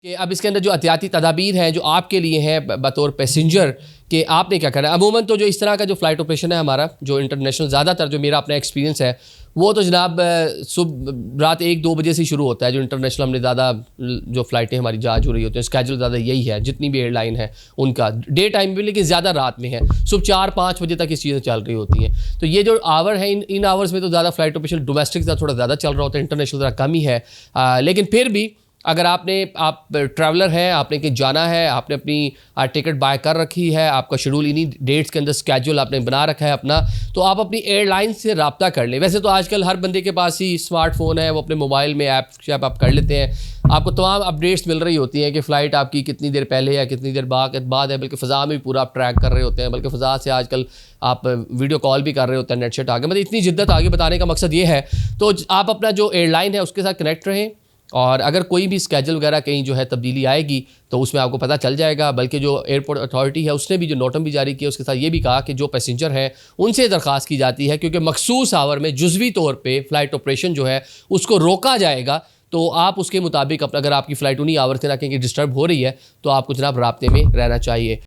कि अब इसके अंदर जो एहतियाती तदाबीर हैं जो आपके लिए हैं बतौर पैसेंजर कि आपने क्या करना है। अमूमन तो जो इस तरह का जो फ़्लाइट ऑपरेशन है हमारा जो इंटरनेशनल, ज़्यादातर जो मेरा अपना एक्सपीरियंस है वो तो जनाब सुबह रात 1-2 बजे से शुरू होता है। जो इंटरनेशनल हमने ज़्यादा जो फ़्लाइटें हमारी जहाज हो रही होती हैं, स्केजूल ज़्यादा यही है जितनी भी एयरलाइन है उनका, डे टाइम भी लेकिन ज़्यादा रात में है, सुबह 4-5 बजे तक इस चीज़ें चल रही होती हैं। तो ये जो आवर है इन आवर्स में तो ज़्यादा फ़्लाइट ऑपरेशन डोमेस्टिक का थोड़ा ज़्यादा चल रहा होता है, इंटरनेशनल ज़रा कम ही है। लेकिन फिर भी अगर आप ट्रैवलर हैं, आपने कहीं जाना है, आपने अपनी टिकट बाय कर रखी है, आपका शेड्यूल इन्हीं डेट्स के अंदर स्केड्यूल आपने बना रखा है अपना, तो आप अपनी एयरलाइन से रब्ता कर लें। वैसे तो आजकल हर बंदे के पास ही स्मार्टफोन है, वो अपने मोबाइल में ऐप आप कर लेते हैं। आपको तमाम अपडेट्स मिल रही होती हैं कि फ़्लाइट आपकी कितनी देर पहले है, कितनी देर बाद है, बल्कि फ़ज़ा में भी पूरा आप ट्रैक कर रहे होते हैं। बल्कि फ़ज़ा से आजकल आप वीडियो कॉल भी कर रहे होते हैं, नेट शेट आगे, मतलब इतनी जिद्दत आगे बताने का मकसद ये है। तो आप अपना जो एयरलाइन है उसके साथ कनेक्ट रहें, और अगर कोई भी स्केड्यूल वगैरह कहीं जो है तब्दीली आएगी तो उसमें आपको पता चल जाएगा। बल्कि जो एयरपोर्ट अथॉरिटी है उसने भी जो नोटम भी जारी किया उसके साथ ये भी कहा कि जो पैसेंजर हैं उनसे दरख्वास्त की जाती है क्योंकि मखसूस आवर में जुज़वी तौर पे फ़्लाइट ऑपरेशन जो है उसको रोका जाएगा। तो आप उसके मुताबिक अपना, अगर आपकी फ़्लाइट उन्हीं आवर से ना कहीं डिस्टर्ब हो रही है तो आपको जनाब राब्ते में रहना चाहिए।